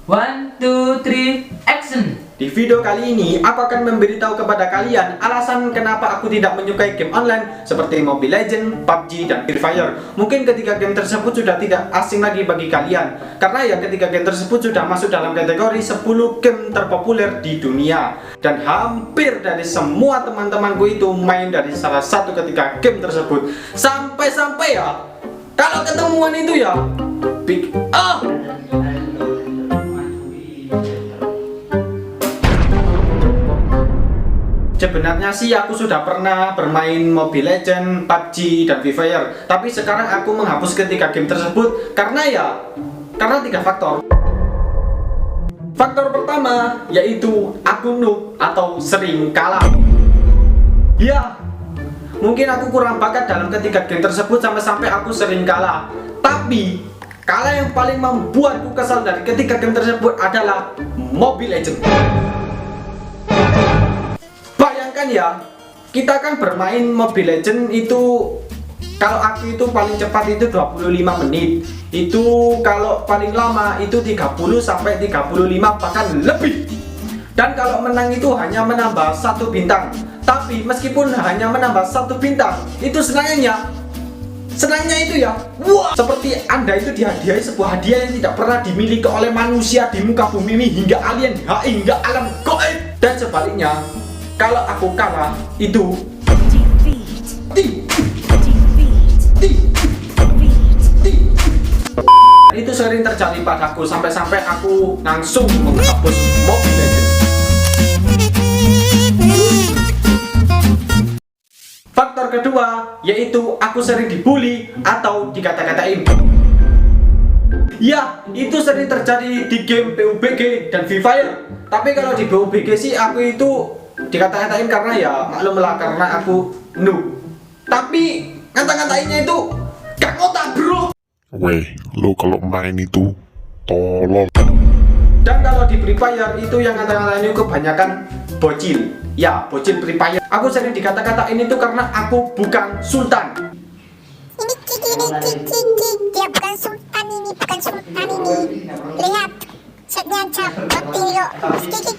One, two, three, action! Di video kali ini, aku akan memberitahu kepada kalian alasan kenapa aku tidak menyukai game online seperti Mobile Legends, PUBG, dan Free Fire. Mungkin ketiga game tersebut sudah tidak asing lagi bagi kalian, karena ya ketiga game tersebut sudah masuk dalam kategori 10 game terpopuler di dunia. Dan hampir dari semua teman-temanku itu main dari salah satu ketiga game tersebut. Sampai-sampai ya, kalau ketemuan itu ya, sebenarnya sih aku sudah pernah bermain Mobile Legends, PUBG, dan Free Fire. Tapi sekarang aku menghapus ketiga game tersebut karena tiga faktor. Faktor pertama yaitu aku noob atau sering kalah. Ya, mungkin aku kurang bakat dalam ketiga game tersebut sampai-sampai aku sering kalah. Tapi kalah yang paling membuatku kesal dari ketiga game tersebut adalah Mobile Legends. Kan ya, kita kan bermain Mobile Legends itu, kalau aku itu paling cepat itu 25 menit, itu kalau paling lama itu 30 sampai 35 bahkan lebih. Dan kalau menang itu hanya menambah 1 bintang. Tapi meskipun hanya menambah 1 bintang, itu senangnya itu ya, wah, seperti Anda itu dihadiahi sebuah hadiah yang tidak pernah dimiliki oleh manusia di muka bumi ini, hingga alien, hingga alam gaib. Dan sebaliknya, kalau aku kalah itu itu sering terjadi padaku, sampai-sampai aku langsung menghapus Mobile Legends. Faktor kedua yaitu aku sering dibully atau dikata-katain. Ya, itu sering terjadi di game PUBG dan Free Fire. Tapi kalau di PUBG sih aku itu dikata-katain karena ya maklumlah, karena aku noob. Tapi ngata-ngatainnya itu gak ngotak bro. Weh, lo kalau main itu tolol. Dan kalau di Free Fire itu yang ngata-ngatain itu kebanyakan bocil. Ya, bocil Free Fire. Aku sering dikata-katain itu karena aku bukan sultan. Ini Kiki, dia bukan sultan ini, bukan sultan ini. Lihat, setnya capek lo, Kiki.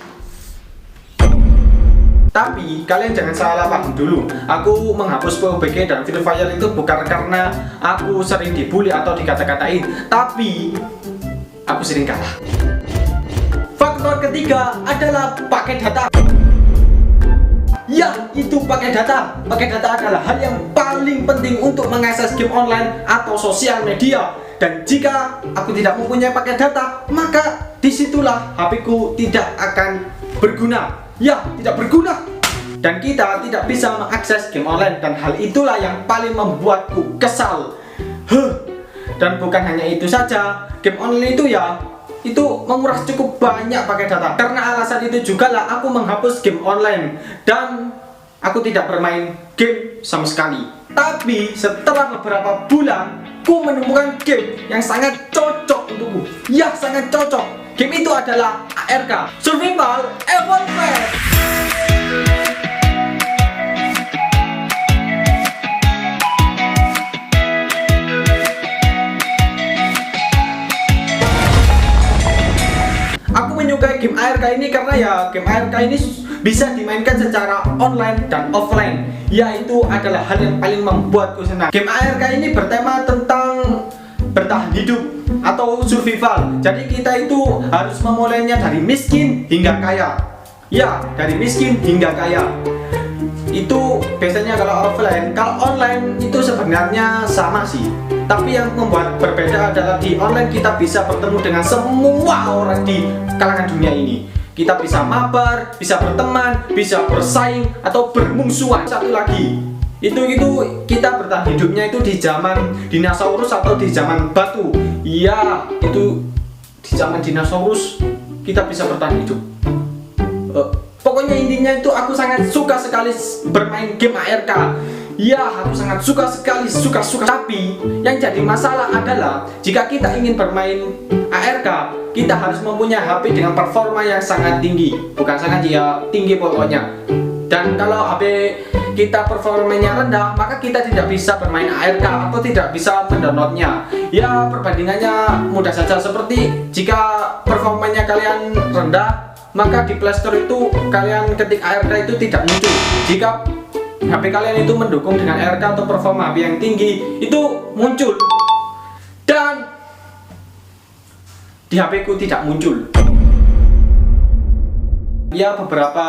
Tapi kalian jangan salah paham dulu. Aku menghapus PUBG dan Free Fire itu bukan karena aku sering dibully atau dikata-katain, tapi aku sering kalah. Faktor ketiga adalah pakai data. Ya, itu pakai data. Pakai data adalah hal yang paling penting untuk mengakses game online atau sosial media. Dan jika aku tidak mempunyai pakai data, maka disitulah HP ku tidak akan berguna. Ya, tidak berguna. Dan kita tidak bisa mengakses game online. Dan hal itulah yang paling membuatku kesal. Dan bukan hanya itu saja, game online itu ya, itu menguras cukup banyak pakai data. Karena alasan itu juga lah aku menghapus game online. Dan aku tidak bermain game sama sekali. Tapi setelah beberapa bulan, ku menemukan game yang sangat cocok untukku. Ya, sangat cocok. Game itu adalah ARK, Survival Evolved. Aku menyukai game ARK ini karena ya game ARK ini bisa dimainkan secara online dan offline. Ya, itu adalah hal yang paling membuatku senang. Game ARK ini bertema tentang bertahan hidup atau survival. Jadi kita itu harus memulainya dari miskin hingga kaya. Ya, dari miskin hingga kaya. Itu biasanya kalau offline. Kalau online itu sebenarnya sama sih. Tapi yang membuat berbeda adalah di online kita bisa bertemu dengan semua orang di kalangan dunia ini. Kita bisa mabar, bisa berteman, bisa bersaing atau bermungsuhan. Satu lagi, itu kita bertahan hidupnya itu di zaman dinosaurus atau di zaman batu. Iya, itu di zaman dinosaurus kita bisa bertahan hidup. Pokoknya intinya itu aku sangat suka sekali bermain game ARK. Ya, aku sangat suka sekali, suka. Tapi yang jadi masalah adalah jika kita ingin bermain ARK, kita harus mempunyai HP dengan performa yang sangat tinggi. Bukan sangat ya, tinggi pokoknya. Dan kalau HP kita performanya rendah, maka kita tidak bisa bermain ARK atau tidak bisa mendownloadnya. Ya, perbandingannya mudah saja, seperti jika performanya kalian rendah, maka di Playstore itu kalian ketik ARK itu tidak muncul. Jika HP kalian itu mendukung dengan ARK atau performa HP yang tinggi, itu muncul. Dan di HP ku tidak muncul. Ya, beberapa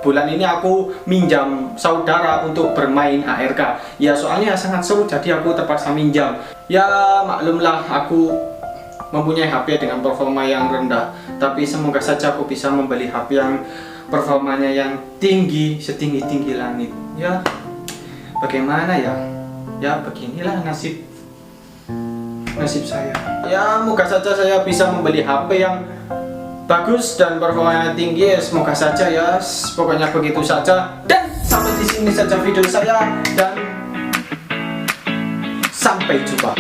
bulan ini aku minjam saudara untuk bermain ARK. Ya, soalnya sangat seru, jadi aku terpaksa minjam. Ya, maklumlah aku mempunyai HP dengan performa yang rendah, tapi semoga saja aku bisa membeli HP yang performanya yang tinggi, setinggi-tinggi langit. Ya, bagaimana ya? Ya, beginilah nasib saya. Ya, moga saja saya bisa membeli HP yang bagus dan performanya tinggi. Semoga saja ya. Pokoknya begitu saja. Dan sampai di sini saja video saya, dan sampai jumpa.